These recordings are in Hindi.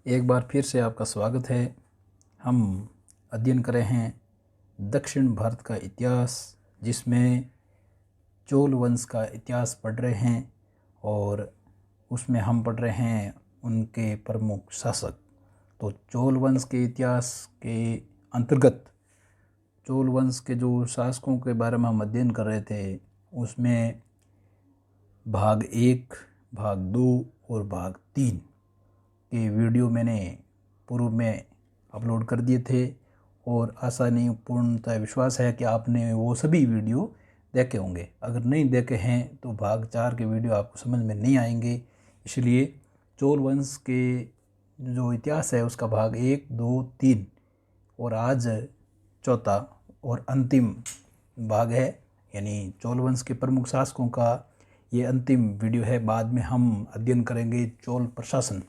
एक बार फिर से आपका स्वागत है। हम अध्ययन कर रहे हैं दक्षिण भारत का इतिहास, जिसमें चोल वंश का इतिहास पढ़ रहे हैं और उसमें हम पढ़ रहे हैं उनके प्रमुख शासक। तो चोल वंश के इतिहास के अंतर्गत चोल वंश के जो शासकों के बारे में हम अध्ययन कर रहे थे, उसमें भाग 1, भाग 2 और भाग 3 के वीडियो मैंने पूर्व में अपलोड कर दिए थे और आशा नहीं पूर्णतः विश्वास है कि आपने वो सभी वीडियो देखे होंगे। अगर नहीं देखे हैं तो भाग 4 के वीडियो आपको समझ में नहीं आएंगे। इसलिए चोल वंश के जो इतिहास है उसका भाग 1, 2, 3 और आज चौथा और अंतिम भाग है, यानी चोल वंश के प्रमुख शासकों का ये अंतिम वीडियो है। बाद में हम अध्ययन करेंगे चोल प्रशासन।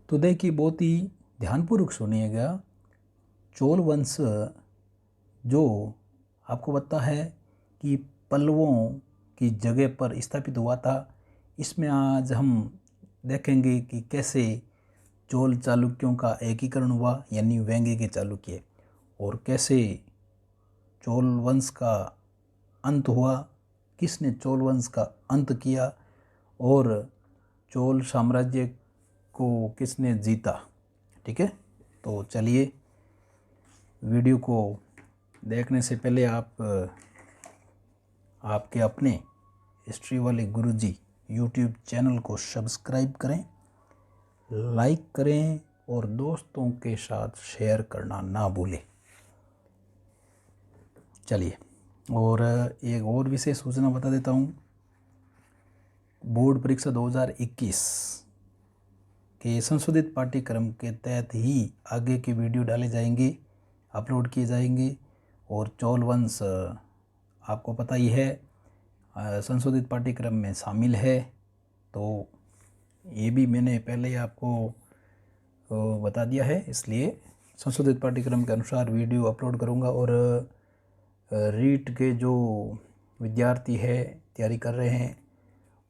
तो देखिए, बहुत ही ध्यानपूर्वक सुनिएगा। चोल वंश जो आपको पता है कि पल्लवों की जगह पर स्थापित हुआ था, इसमें आज हम देखेंगे कि कैसे चोल चालुक्यों का एकीकरण हुआ, यानी वेंगे के चालुक्य, और कैसे चोल वंश का अंत हुआ, किसने चोल वंश का अंत किया और चोल साम्राज्य को किसने जीता। ठीक है, तो चलिए, वीडियो को देखने से पहले आपके अपने हिस्ट्री वाले गुरुजी यूट्यूब चैनल को सब्सक्राइब करें, लाइक करें और दोस्तों के साथ शेयर करना ना भूलें। चलिए, और एक और विशेष सूचना बता देता हूँ। बोर्ड परीक्षा 2021 के संशोधित पाठ्यक्रम के तहत ही आगे के वीडियो डाले जाएंगे, अपलोड किए जाएंगे। और चोल वंश आपको पता ही है संशोधित पाठ्यक्रम में शामिल है, तो ये भी मैंने पहले ही आपको बता दिया है। इसलिए संशोधित पाठ्यक्रम के अनुसार वीडियो अपलोड करूँगा। और रीट के जो विद्यार्थी है तैयारी कर रहे हैं,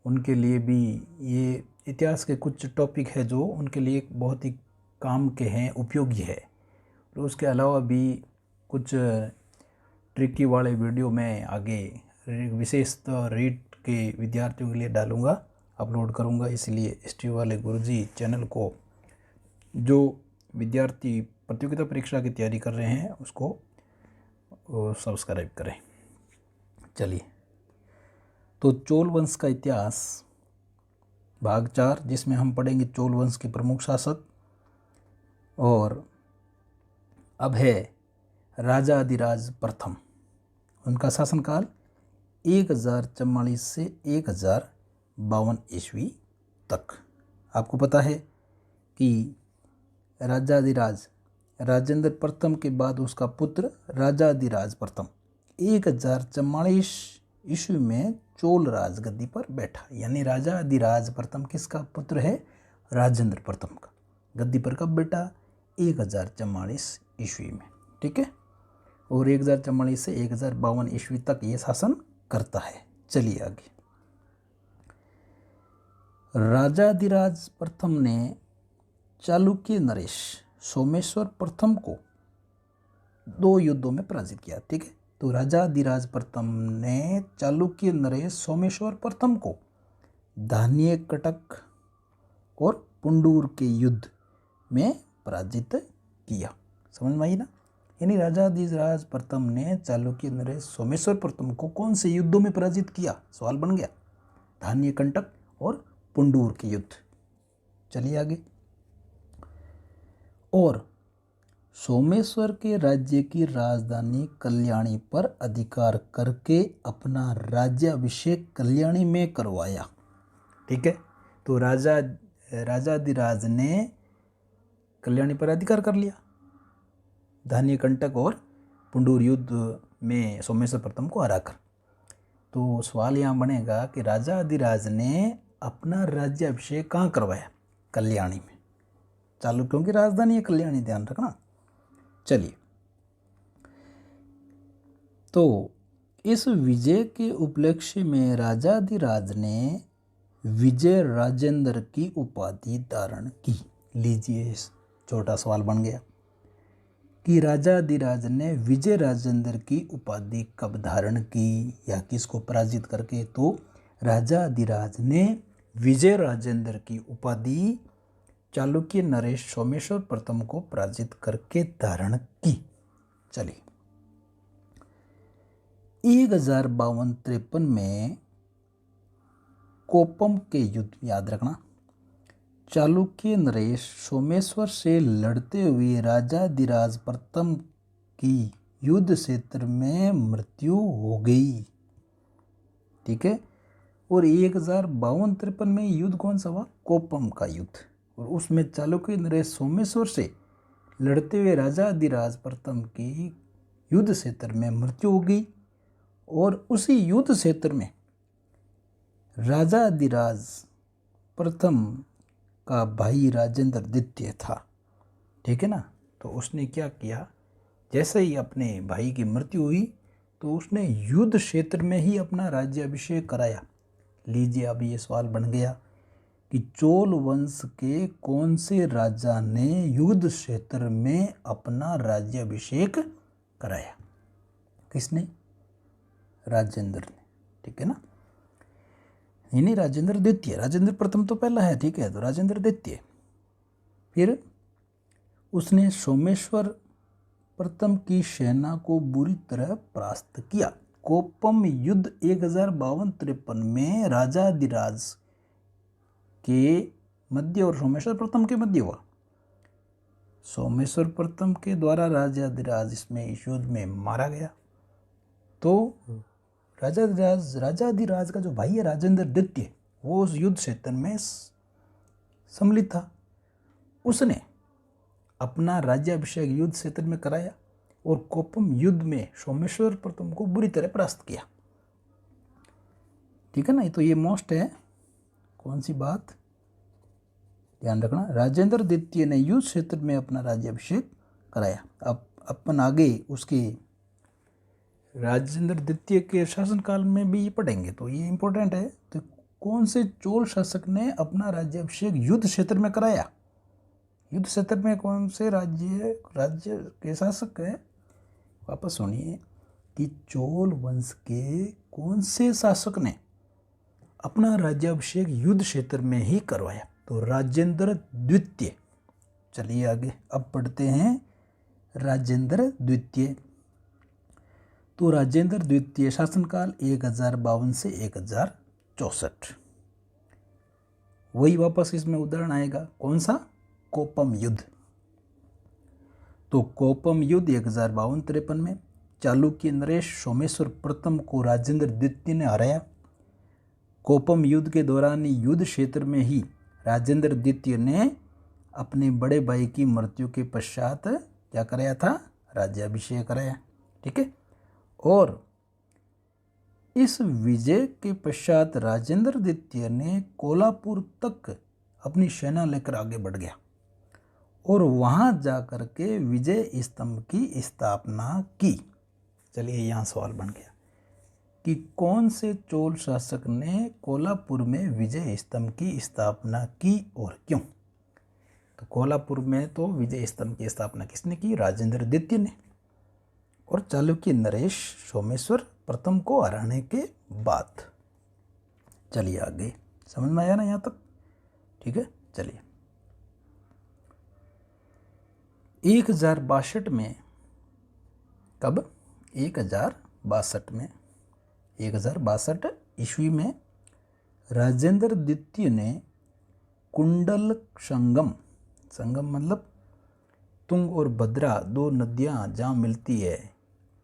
उनके लिए भी ये इतिहास के कुछ टॉपिक है जो उनके लिए बहुत ही काम के हैं, उपयोगी है। और उसके अलावा भी कुछ ट्रिकी वाले वीडियो मैं आगे विशेषतः रीट के विद्यार्थियों के लिए डालूँगा, अपलोड करूँगा। इसलिए हिस्ट्री वाले गुरुजी चैनल को जो विद्यार्थी प्रतियोगिता परीक्षा की तैयारी कर रहे हैं उसको सब्सक्राइब करें। चलिए, तो चोल वंश का इतिहास भाग 4, जिसमें हम पढ़ेंगे चोल वंश के प्रमुख शासक। और अब है राजाधिराज प्रथम। उनका शासनकाल 1044 से 1052 ईस्वी तक। आपको पता है कि राजाधिराज राजेंद्र प्रथम के बाद उसका पुत्र राजाधिराज प्रथम 1044 ईस्वी में चोल राजगद्दी पर बैठा। यानी राजाधिराज प्रथम किसका पुत्र है? राजेंद्र प्रथम का। गद्दी पर कब बैठा? 1044 ईस्वी में। ठीक है, और 1044 से 1052 ईस्वी तक ये शासन करता है। चलिए आगे। राजाधिराज प्रथम ने चालुक्य नरेश सोमेश्वर प्रथम को 2 युद्धों में पराजित किया। ठीक है, तो राजाधिराज प्रथम ने चालुक्य नरेश सोमेश्वर प्रथम को धान्य कटक और पुंडूर के युद्ध में पराजित किया। समझ में आई ना? यानी राजाधिराज प्रथम ने चालुक्य नरेश सोमेश्वर प्रथम को कौन से युद्धों में पराजित किया? सवाल बन गया। धान्य कंटक और पुंडूर के युद्ध। चलिए आगे। और सोमेश्वर के राज्य की राजधानी कल्याणी पर अधिकार करके अपना राज्याभिषेक कल्याणी में करवाया। ठीक है, तो राजाधिराज ने कल्याणी पर अधिकार कर लिया, धान्य कंटक और पुंडूर युद्ध में सोमेश्वर प्रथम को हराकर। तो सवाल यहाँ बनेगा कि राजाधिराज ने अपना राज्याभिषेक कहाँ करवाया? कल्याणी में। चालुक्यों की राजधानी है कल्याणी, ध्यान रखना। चलिए, तो इस विजय के उपलक्ष्य में राजाधिराज ने विजय राजेंद्र की उपाधि धारण की। लीजिए, छोटा सवाल बन गया कि राजाधिराज ने विजय राजेंद्र की उपाधि कब धारण की या किसको पराजित करके? तो राजाधिराज ने विजय राजेंद्र की उपाधि चालुक्य नरेश सोमेश्वर प्रथम को पराजित करके धारण की। चलिए, 1052-53 में कोप्पम के युद्ध, याद रखना, चालुक्य नरेश सोमेश्वर से लड़ते हुए राजाधिराज प्रथम की युद्ध क्षेत्र में मृत्यु हो गई। ठीक है। और 1052-53 में युद्ध कौन सा हुआ? कोप्पम का युद्ध। और उसमें चालुक्य नरेश सोमेश्वर से लड़ते हुए राजाधिराज प्रथम की युद्ध क्षेत्र में मृत्यु हो गई। और उसी युद्ध क्षेत्र में राजाधिराज प्रथम का भाई राजेंद्र द्वितीय था। ठीक है ना। तो उसने क्या किया, जैसे ही अपने भाई की मृत्यु हुई तो उसने युद्ध क्षेत्र में ही अपना राज्याभिषेक कराया। लीजिए, अब ये सवाल बन गया कि चोल वंश के कौन से राजा ने युद्ध क्षेत्र में अपना राज्याभिषेक कराया? किसने? राजेंद्र ने। ठीक है ना। नहीं, राजेंद्र द्वितीय। राजेंद्र प्रथम तो पहला है, ठीक है, तो राजेंद्र द्वितीय। फिर उसने सोमेश्वर प्रथम की सेना को बुरी तरह परास्त किया। कोप्पम युद्ध 1052-53 में राजाधिराज के मध्य और सोमेश्वर प्रथम के मध्य हुआ। सोमेश्वर प्रथम के द्वारा राजाधिराज इसमें इस युद्ध में मारा गया। तो राजाधिराज का जो भाई है राजेंद्र द्वितीय, वो उस युद्ध क्षेत्र में सम्मिलित था। उसने अपना राज्याभिषेक युद्ध क्षेत्र में कराया और कोप्पम युद्ध में सोमेश्वर प्रथम को बुरी तरह परास्त किया। ठीक है ना। तो ये मोस्ट है। कौन सी बात ध्यान रखना? राजेंद्र द्वितीय ने युद्ध क्षेत्र में अपना राज्याभिषेक कराया। अब अपन आगे उसके राजेंद्र द्वितीय के शासनकाल में भी ये पढ़ेंगे, तो ये इंपॉर्टेंट है। तो कौन से चोल शासक ने अपना राज्याभिषेक युद्ध क्षेत्र में कराया? युद्ध क्षेत्र में कौन से राज्य के शासक है? वापस सुनिए कि चोल वंश के कौन से शासक ने अपना राज्याभिषेक युद्ध क्षेत्र में ही करवाया? तो राजेंद्र द्वितीय। चलिए आगे अब पढ़ते हैं राजेंद्र द्वितीय। तो राजेंद्र द्वितीय शासनकाल 1052 से 1064। वही वापस इसमें उदाहरण आएगा। कौन सा? कोप्पम युद्ध। तो कोप्पम युद्ध 1052-53 में चालुक्य नरेश सोमेश्वर प्रथम को राजेंद्र द्वितीय ने हराया। कोप्पम युद्ध के दौरान युद्ध क्षेत्र में ही राजेंद्र द्वितीय ने अपने बड़े भाई की मृत्यु के पश्चात क्या कराया था? राज्याभिषेक कराया। ठीक है। और इस विजय के पश्चात राजेंद्र द्वितीय ने कोल्हापुर तक अपनी सेना लेकर आगे बढ़ गया और वहां जाकर के विजय स्तंभ की स्थापना की। चलिए, यहाँ सवाल बन गया कि कौन से चोल शासक ने कोल्हापुर में विजय स्तंभ की स्थापना की और क्यों? तो कोल्हापुर में तो विजय स्तंभ की स्थापना किसने की? राजेंद्र द्वितीय ने। और चालुक्य नरेश सोमेश्वर प्रथम को हराने के बाद। चलिए आगे, समझ में आया ना यहाँ तक? ठीक है। चलिए, 1062 में, कब? 1062 ईस्वी में राजेंद्र द्वितीय ने कुंडल संगम मतलब तुंग और भद्रा दो नदियाँ जहाँ मिलती है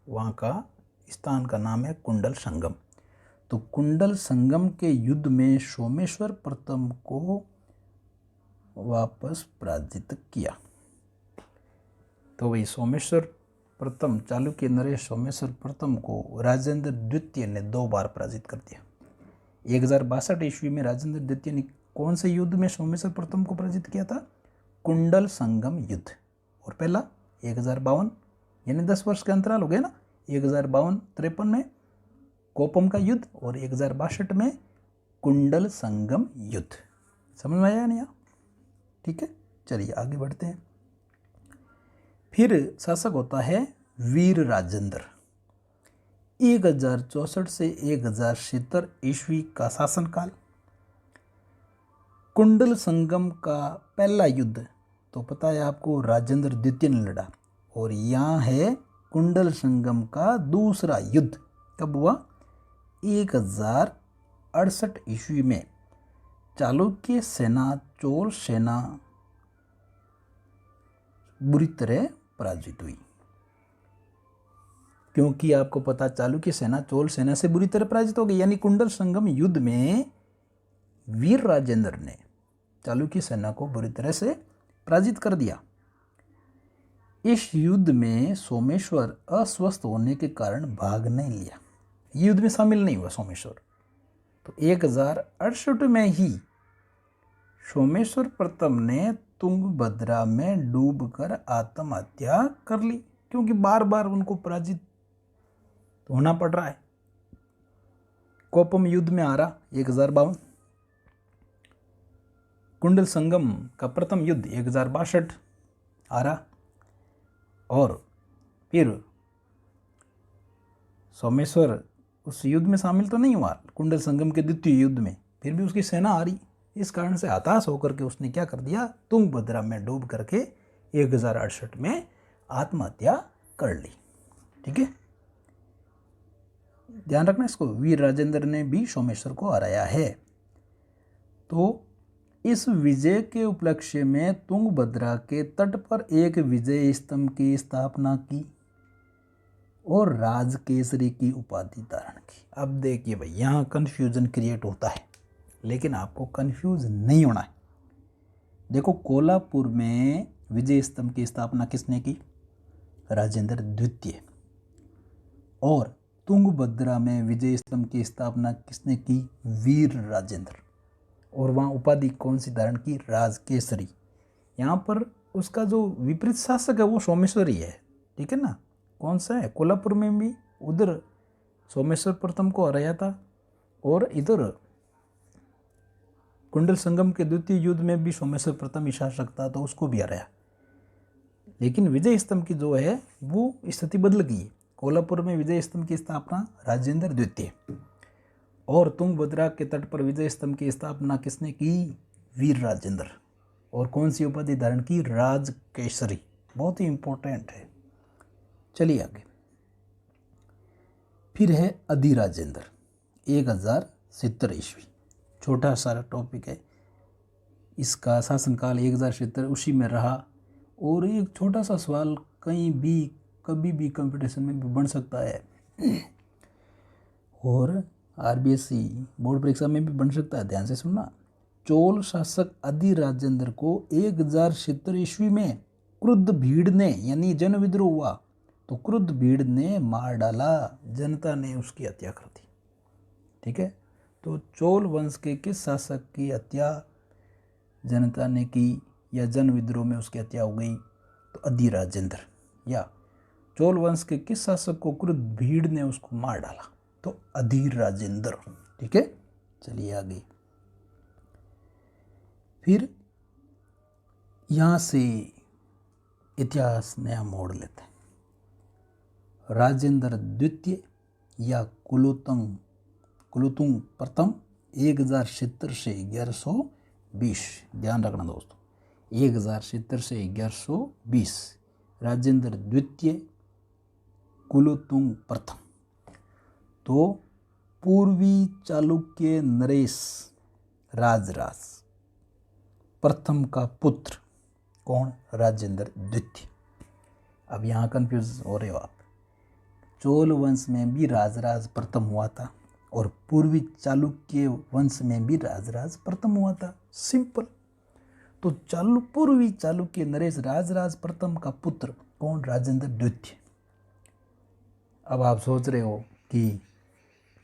वहाँ का स्थान का नाम है कुंडल संगम। तो कुंडल संगम के युद्ध में सोमेश्वर प्रथम को वापस पराजित किया। तो वही सोमेश्वर प्रथम, चालुक्य नरेश सोमेश्वर प्रथम को राजेंद्र द्वितीय ने 2 बार पराजित कर दिया। 1062 ईस्वी में राजेंद्र द्वितीय ने कौन से युद्ध में सोमेश्वर प्रथम को पराजित किया था? कुंडल संगम युद्ध। और पहला 1052, यानी 10 वर्ष का अंतराल हो गया ना। 1052-53 में कोप्पम का युद्ध और 1062 में कुंडल संगम युद्ध। समझ में आया नहीं? ठीक है। चलिए आगे बढ़ते हैं। फिर शासक होता है वीर राजेंद्र। 1064 से 1070 ईस्वी का शासनकाल। कुंडल संगम का पहला युद्ध तो पता है आपको, राजेंद्र द्वितीय ने लड़ा। और यहाँ है कुंडल संगम का दूसरा युद्ध, कब हुआ? 1068 ईस्वी में। चालुक्य सेना चोल सेना बुरी तरह पराजित हुई, क्योंकि आपको पता चालुक्य सेना चोल सेना से बुरी तरह पराजित हो गई। यानी कुंडल संगम युद्ध में वीर राजेंद्र ने चालुक्य सेना को बुरी तरह से पराजित कर दिया। इस युद्ध में सोमेश्वर अस्वस्थ होने के कारण भाग नहीं लिया, युद्ध में शामिल नहीं हुआ सोमेश्वर। तो 1068 में ही सोमेश्वर प्रथम ने तुंगभद्रा में डूबकर आत्महत्या कर ली, क्योंकि बार बार उनको पराजित होना पड़ रहा है। कोपम युद्ध में आ रहा 1052। कुंडल संगम का प्रथम युद्ध 1062 आ रहा। और फिर सोमेश्वर उस युद्ध में शामिल तो नहीं हुआ कुंडल संगम के द्वितीय युद्ध में, फिर भी उसकी सेना आ रही। इस कारण से हताश होकर के उसने क्या कर दिया, तुंगभद्रा में डूब करके 1068 में आत्महत्या कर ली। ठीक है, ध्यान रखना इसको। वीर राजेंद्र ने भी सोमेश्वर को हराया है। तो इस विजय के उपलक्ष्य में तुंगभद्रा के तट पर एक विजय स्तंभ की स्थापना की और राजकेसरी की उपाधि धारण की। अब देखिए भाई, यहाँ कन्फ्यूजन क्रिएट होता है, लेकिन आपको कन्फ्यूज नहीं होना है। देखो, कोल्हापुर में विजय स्तंभ की स्थापना किसने की? राजेंद्र द्वितीय। और तुंगभद्रा में विजय स्तंभ की स्थापना किसने की? वीर राजेंद्र। और वहाँ उपाधि कौन सी धारण की? राजकेसरी। यहाँ पर उसका जो विपरीत शासक है वो सोमेश्वर ही है। ठीक है ना? कौन सा है? कोल्हापुर में भी उधर सोमेश्वर प्रथम को हराया था, और इधर कुंडल संगम के द्वितीय युद्ध में भी सोमेश्वर प्रथम ही शासक था, तो उसको भी हराया। लेकिन विजय स्तंभ की जो है वो स्थिति बदल गई। कोल्हापुर में विजय स्तंभ की स्थापना राजेंद्र द्वितीय, और तुंगभद्रा के तट पर विजय स्तंभ की स्थापना किसने की? वीर राजेंद्र। और कौन सी उपाधि धारण की? राजकेसरी। बहुत ही इंपॉर्टेंट है। चलिए आगे। फिर है अधिराजेंद्र 1070 ईस्वी। छोटा सारा टॉपिक है, इसका शासनकाल 1070 उसी में रहा। और एक छोटा सा सवाल कहीं भी कभी भी कंपटीशन में भी बन सकता है, और आरबीएससी बोर्ड परीक्षा में भी बन सकता है। ध्यान से सुनना। चोल शासक अधिराजेंद्र को 1070 ईस्वी में क्रुद्ध भीड़ ने, यानी जन विद्रोह हुआ, तो क्रुद्ध भीड़ ने मार डाला, जनता ने उसकी हत्या कर दी। ठीक है, तो चोल वंश के किस शासक की हत्या जनता ने की, या जन विद्रोह में उसकी हत्या हो गई? तो अधिराजेंद्र। या चोल वंश के किस शासक को क्रुद्ध भीड़ ने उसको मार डाला? तो अधिराजेंद्र। ठीक है, चलिए आगे। फिर यहां से इतिहास नया मोड़ लेते हैं। राजेंद्र द्वितीय या कुलोतुंग प्रथम 1070 से 1120। ध्यान रखना दोस्तों, 1070 से 1120 राजेंद्र द्वितीय कुलोतुंग प्रथम। तो पूर्वी चालुक्य नरेश राजराज प्रथम का पुत्र कौन? राजेंद्र द्वितीय। अब यहाँ कंफ्यूज हो रहे हो आप। चोल वंश में भी राजराज प्रथम हुआ था, और पूर्वी चालुक्य वंश में भी राजराज प्रथम हुआ था। सिंपल। तो पूर्वी चालुक्य नरेश राजराज प्रथम का पुत्र कौन? राजेंद्र द्वितीय। अब आप सोच रहे हो कि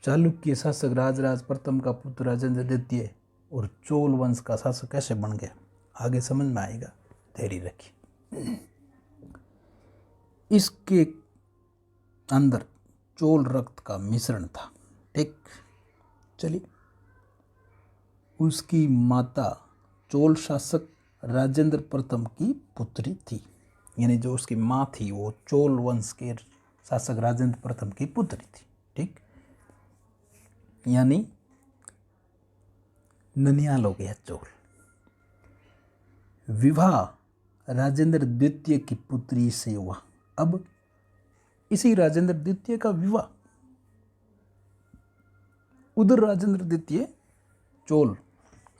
चालुक्य शासक राजराज प्रथम का पुत्र राजेंद्र द्वितीय और चोल वंश का शासक कैसे बन गया? आगे समझ में आएगा, धैर्य रखिए। इसके अंदर चोल रक्त का मिश्रण था। ठीक, चलिए। उसकी माता चोल शासक राजेंद्र प्रथम की पुत्री थी, यानी जो उसकी माँ थी वो चोल वंश के शासक राजेंद्र प्रथम की पुत्री थी। ठीक, यानी ननिहाल हो गया चोल। विवाह राजेंद्र द्वितीय की पुत्री से हुआ। अब इसी राजेंद्र द्वितीय का विवाह उधर राजेंद्र द्वितीय चोल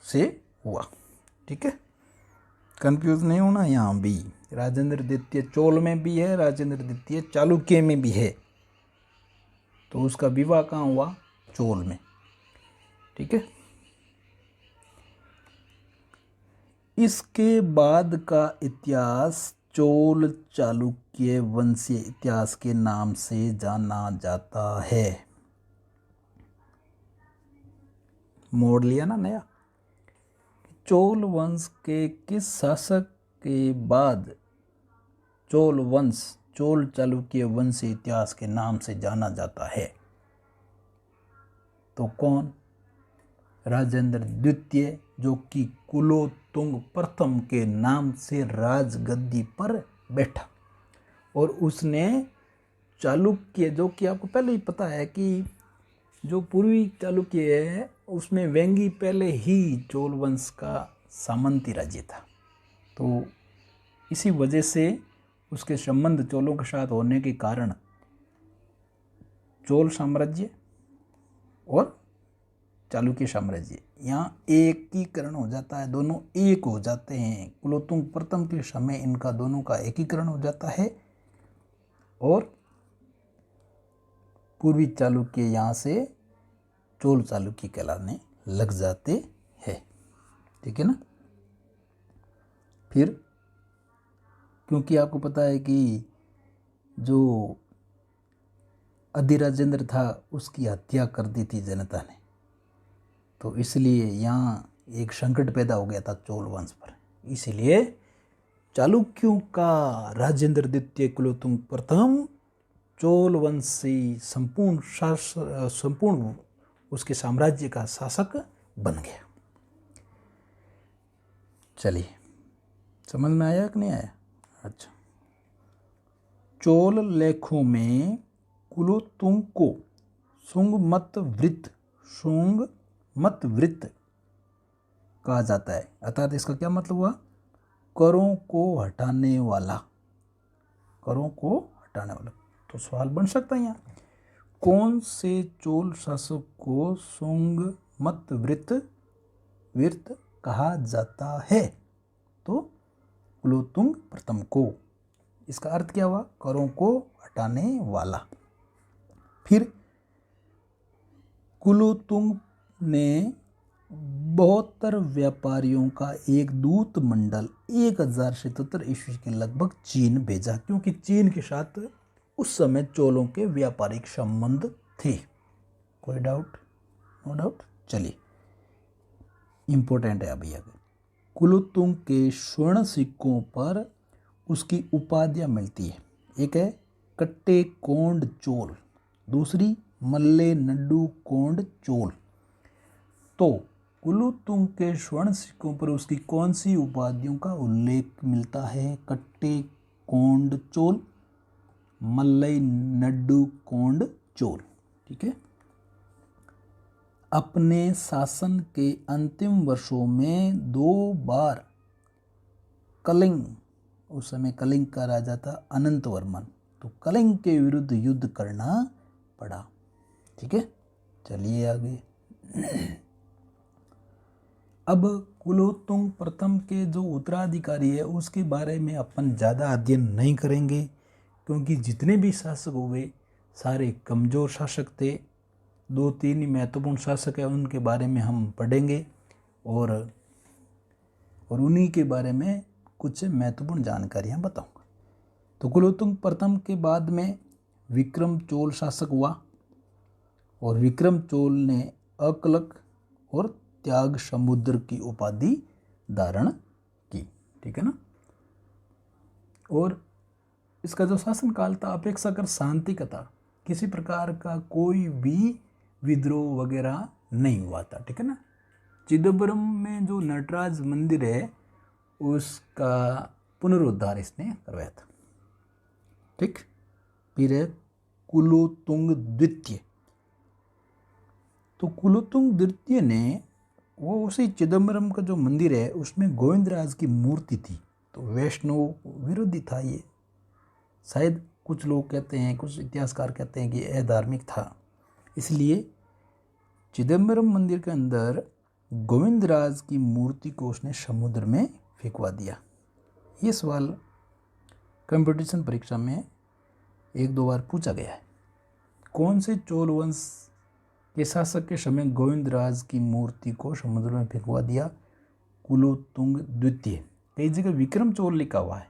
से हुआ। ठीक है, कंफ्यूज नहीं होना, यहाँ भी राजेंद्र द्वितीय चोल में भी है, राजेंद्र द्वितीय चालुक्य में भी है, तो उसका विवाह कहाँ हुआ? चोल में। ठीक है, इसके बाद का इतिहास चोल चालुक्य वंशीय इतिहास के नाम से जाना जाता है। मोड़ लिया ना नया। चोल वंश के किस शासक के बाद चोल वंश चोल चालुक्य वंशीय इतिहास के नाम से जाना जाता है? तो कौन? राजेंद्र द्वितीय, जो कि कुलोत्तुंग प्रथम के नाम से राजगद्दी पर बैठा, और उसने चालुक्य, जो कि आपको पहले ही पता है कि जो पूर्वी चालुक्य है उसमें वेंगी पहले ही चोल वंश का सामंती राज्य था, तो इसी वजह से उसके संबंध चोलों के साथ होने के कारण चोल साम्राज्य और चालुक्य साम्राज्य यहाँ एकीकरण हो जाता है, दोनों एक हो जाते हैं। कुलोत्तुंग प्रथम के समय इनका दोनों का एकीकरण हो जाता है और पूर्वी चालुक्य यहाँ से चोल चालुक्य कहलाने लग जाते हैं। ठीक है ना। फिर क्योंकि आपको पता है कि जो अधिराजेंद्र था उसकी हत्या कर दी थी जनता ने, तो इसलिए यहाँ एक संकट पैदा हो गया था चोल वंश पर। इसलिए चालुक्यों का राजेंद्र द्वितीय कुलोत्तुंग प्रथम चोल वंश से संपूर्ण उसके साम्राज्य का शासक बन गया। चलिए, समझ में आया कि नहीं आया? अच्छा, चोल लेखों में कुलोत्तुंग को सुंगमत वृत्त कहा जाता है, अर्थात इसका क्या मतलब हुआ? करों को हटाने वाला। करों को हटाने वाला। तो सवाल बन सकता है यहाँ, कौन से चोल शासक को सुंगमत वृत्त कहा जाता है? तो कुलोत्तुंग प्रथम को। इसका अर्थ क्या हुआ? करों को हटाने वाला। फिर कुलोत्तुंग ने 72 व्यापारियों का एक दूत मंडल 1077 ईस्वी के लगभग चीन भेजा, क्योंकि चीन के साथ उस समय चोलों के व्यापारिक संबंध थे। कोई डाउट? No doubt. चलिए, इंपॉर्टेंट है अभी आगे। कुलोत्तुंग के स्वर्ण सिक्कों पर उसकी उपाधियां मिलती है। एक है कट्टे कोंड चोल, दूसरी मल्ले नड्डू कोंड चोल। तो कुलोत्तुंग के स्वर्ण सिक्कों पर उसकी कौन सी उपाधियों का उल्लेख मिलता है? कट्टे कोंड चोल, मल्लई नड्डू कोंड चोल। ठीक है। अपने शासन के अंतिम वर्षों में 2 बार कलिंग, उस समय कलिंग का राजा था अनंत वर्मन, तो कलिंग के विरुद्ध युद्ध करना पड़ा। ठीक है, चलिए आगे। अब कुलोत्तुंग प्रथम के जो उत्तराधिकारी है उसके बारे में अपन ज़्यादा अध्ययन नहीं करेंगे, क्योंकि जितने भी शासक हुए सारे कमज़ोर शासक थे। 2-3 ही महत्वपूर्ण शासक हैं, उनके बारे में हम पढ़ेंगे और उन्हीं के बारे में कुछ महत्वपूर्ण जानकारियाँ बताऊंगा। तो कुलोत्तुंग प्रथम के बाद में विक्रम चोल शासक हुआ, और विक्रम चोल ने अकलक और त्याग समुद्र की उपाधि धारण की। ठीक है ना। और इसका जो शासनकाल था अपेक्षाकृत शांति का था, किसी प्रकार का कोई भी विद्रोह वगैरह नहीं हुआ था। ठीक है ना। चिदम्बरम में जो नटराज मंदिर है उसका पुनरुद्धार इसने करवाया था। ठीक। फिर है कुलोत्तुंग द्वितीय। तो कुलोत्तुंग द्वितीय ने वो उसी चिदम्बरम का जो मंदिर है उसमें गोविंदराज की मूर्ति थी। तो वैष्णव विरोधी था ये। शायद कुछ लोग कहते हैं, कुछ इतिहासकार कहते हैं कि अधार्मिक था, इसलिए चिदम्बरम मंदिर के अंदर गोविंदराज की मूर्ति को उसने समुद्र में फेंकवा दिया। ये सवाल कंपटीशन परीक्षा में 1-2 बार पूछा गया है। कौन से चोल वंश के शासक के समय गोविंदराज की मूर्ति को समुद्र में फेंकवा दिया? कुलोत्तुंग द्वितीय। कई जगह विक्रम चोल लिखा हुआ है,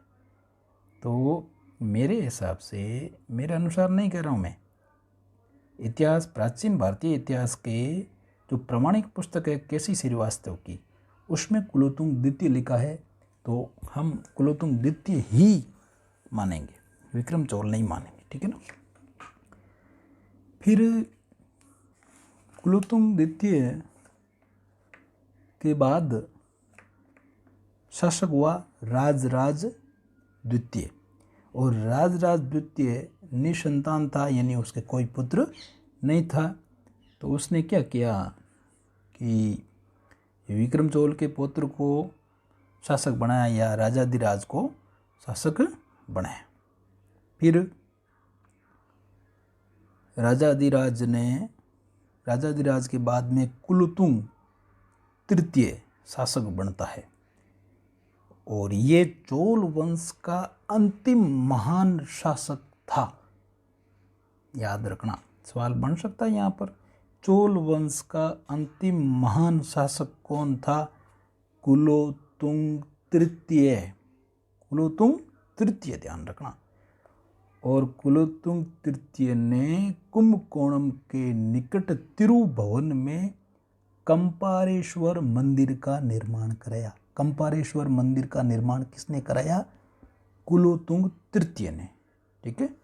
तो मेरे हिसाब से, मेरे अनुसार नहीं कह रहा हूँ मैं, इतिहास, प्राचीन भारतीय इतिहास के जो प्रमाणिक पुस्तक है केसी श्रीवास्तव की, उसमें कुलोत्तुंग द्वितीय लिखा है, तो हम कुलोत्तुंग द्वितीय ही मानेंगे, विक्रम चोल नहीं मानेंगे। ठीक है ना। फिर कुलोत्तुंग द्वितीय के बाद शासक हुआ राजराज द्वितीय, और राजराज द्वितीय निसंतान था, यानी उसके कोई पुत्र नहीं था। तो उसने क्या किया कि विक्रम चोल के पुत्र को शासक बनाया या राजाधिराज को शासक बनाया। फिर राजाधिराज के बाद में कुलोत्तुंग तृतीय शासक बनता है, और ये चोल वंश का अंतिम महान शासक था। याद रखना, सवाल बन सकता है यहाँ पर, चोल वंश का अंतिम महान शासक कौन था? कुलोत्तुंग तृतीय। कुलोत्तुंग तृतीय, ध्यान रखना। और कुलोत्तुंग तृतीय ने कुंभकोणम के निकट तिरुभुवन में कंपारेश्वर मंदिर का निर्माण कराया। कंपारेश्वर मंदिर का निर्माण किसने कराया? कुलोत्तुंग तृतीय ने। ठीक है,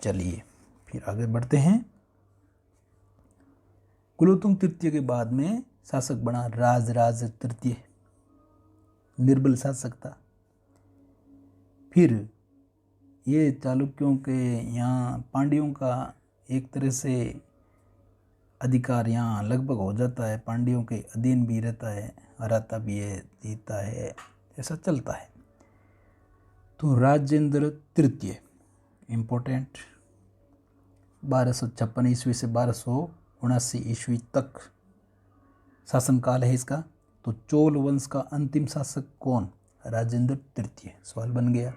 चलिए फिर आगे बढ़ते हैं। कुलोत्तुंग तृतीय के बाद में शासक बना राजराज तृतीय, निर्बल शासक था। फिर ये चालुक्यों के यहाँ पांड्यों का एक तरह से अधिकार यहाँ लगभग हो जाता है, पांड्यों के अधीन भी रहता है, हराता भी है, जीतता है, ऐसा चलता है। तो राजेंद्र तृतीय इम्पोर्टेंट, 1256 ईस्वी से 1279 ईस्वी तक शासनकाल है इसका। तो चोल वंश का अंतिम शासक कौन? राजेंद्र तृतीय। सवाल बन गया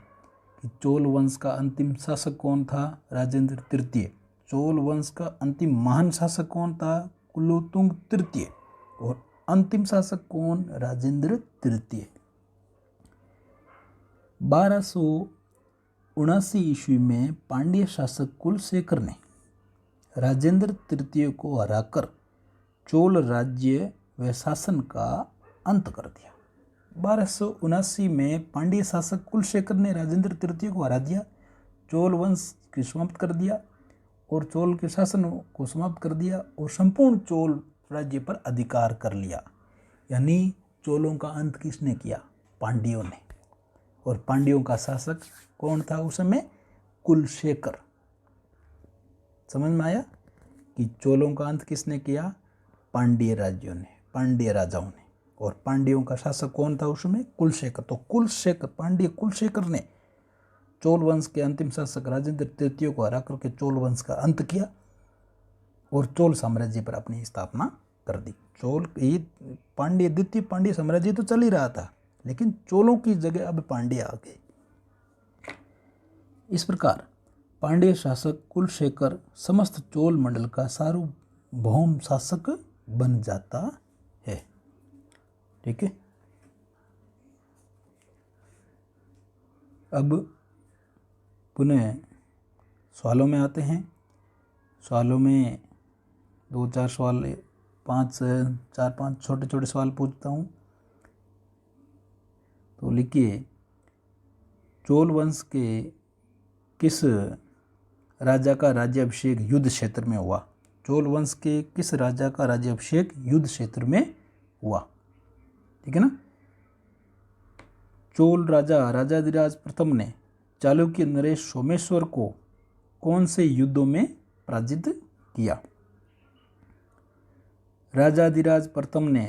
कि चोल वंश का अंतिम शासक कौन था? राजेंद्र तृतीय। चोल वंश का अंतिम महान शासक कौन था? कुलोत्तुंग तृतीय। और अंतिम शासक कौन? राजेंद्र तृतीय। 1279 ईस्वी में पांड्य शासक कुलशेखर ने राजेंद्र तृतीय को हराकर चोल राज्य व शासन का अंत कर दिया। 1279 में पांड्य शासक कुलशेखर ने राजेंद्र तृतीय को हरा दिया, चोल वंश को समाप्त कर दिया और चोल के शासन को समाप्त कर दिया और संपूर्ण चोल राज्य पर अधिकार कर लिया। यानी चोलों का अंत किसने किया? पांड्यों ने। और पांड्यों का शासक कौन था उस समय? कुलशेखर। समझ में आया कि चोलों का अंत किसने किया? पांड्य राज्यों ने, पांड्य राजाओं ने। और पांड्यों का शासक कौन था उसमें? कुलशेखर। तो कुलशेखर, पांड्य कुलशेखर ने चोल वंश के अंतिम शासक राजेंद्र तृतीय को हरा करके चोल वंश का अंत किया और चोल साम्राज्य पर अपनी स्थापना कर दी। चोल ये पांड्य, द्वितीय पांड्य साम्राज्य तो चल ही रहा था, लेकिन चोलों की जगह अब पांड्य आ गए। इस प्रकार पांड्य शासक कुलशेखर समस्त चोल मंडल का सार्वभौम शासक बन जाता है। ठीक है, अब पुनः सवालों में आते हैं। सवालों में 2-4 सवाल, 4-5 छोटे छोटे सवाल पूछता हूँ। तो लिखिए, चोल वंश के किस राजा का राज्याभिषेक युद्ध क्षेत्र में हुआ? चोल वंश के किस राजा का राज्याभिषेक युद्ध क्षेत्र में हुआ? ठीक है ना। चोल राजा राजाधिराज प्रथम ने चालुक्य नरेश सोमेश्वर को कौन से युद्धों में पराजित किया? राजाधिराज प्रथम ने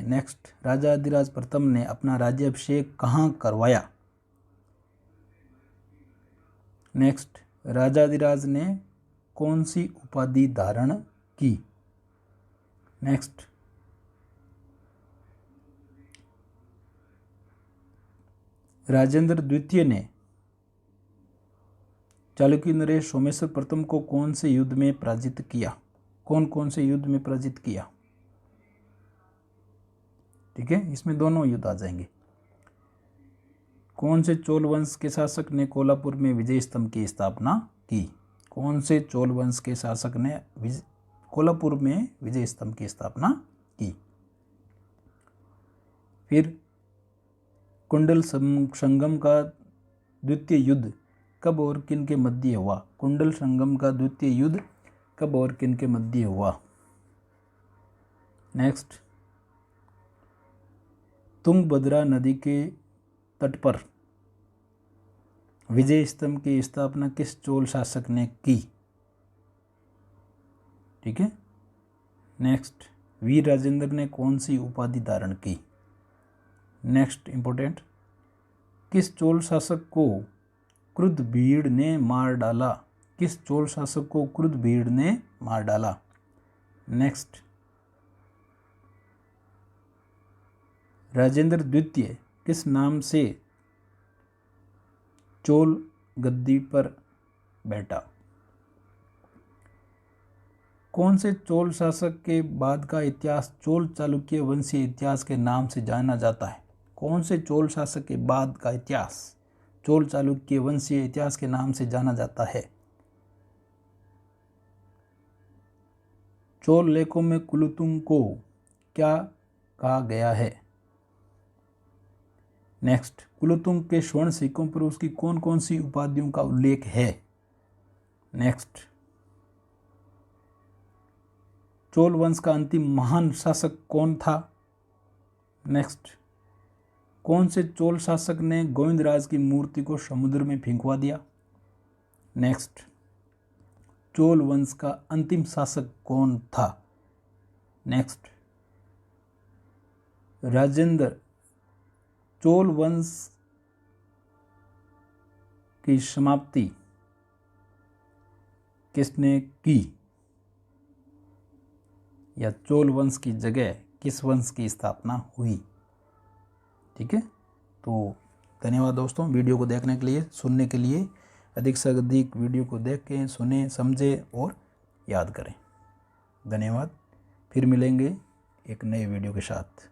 राजाधिराज प्रथम ने अपना राज्याभिषेक कहाँ करवाया? नेक्स्ट, राजाधिराज ने कौन सी उपाधि धारण की? नेक्स्ट, राजेंद्र द्वितीय ने चालुक्य नरेश सोमेश्वर प्रथम को कौन से युद्ध में पराजित किया? कौन से युद्ध में पराजित किया? ठीक है, इसमें दोनों युद्ध आ जाएंगे। कौन से चोल वंश के शासक ने कोल्हापुर में विजय स्तंभ की स्थापना की? कौन से चोल वंश के शासक ने कोल्हापुर में विजय स्तंभ की स्थापना की? फिर कुंडल संगम का द्वितीय युद्ध कब और किन के मध्य हुआ? कुंडल संगम का द्वितीय युद्ध कब और किन के मध्य हुआ? नेक्स्ट, तुंगभद्रा नदी के तट पर विजय स्तंभ की स्थापना किस चोल शासक ने की? ठीक है। नेक्स्ट, वीर राजेंद्र ने कौन सी उपाधि धारण की? नेक्स्ट इंपॉर्टेंट, किस चोल शासक को क्रुद्ध भीड़ ने मार डाला? किस चोल शासक को क्रुद्ध भीड़ ने मार डाला? नेक्स्ट, राजेंद्र द्वितीय किस नाम से चोल गद्दी पर बैठा? कौन से चोल शासक के बाद का इतिहास चोल चालुक्य वंशीय इतिहास के नाम से जाना जाता है? कौन से चोल शासक के बाद का इतिहास चोल चालुक्य वंशीय इतिहास के नाम से जाना जाता है? चोल लेखों में कुलोत्तुंग को क्या कहा गया है? नेक्स्ट, कुलोत्तुंग के स्वर्ण सिक्कों पर उसकी कौन कौन सी उपाधियों का उल्लेख है? नेक्स्ट, चोल वंश का अंतिम महान शासक कौन था? नेक्स्ट, कौन से चोल शासक ने गोविंदराज की मूर्ति को समुद्र में फेंकवा दिया? नेक्स्ट, चोल वंश का अंतिम शासक कौन था? नेक्स्ट, राजेंद्र चोल वंश की समाप्ति किसने की? या चोल वंश की जगह किस वंश की स्थापना हुई? ठीक है, तो धन्यवाद दोस्तों वीडियो को देखने के लिए, सुनने के लिए। अधिक से अधिक वीडियो को देखें, सुने, समझें और याद करें। धन्यवाद। फिर मिलेंगे एक नए वीडियो के साथ।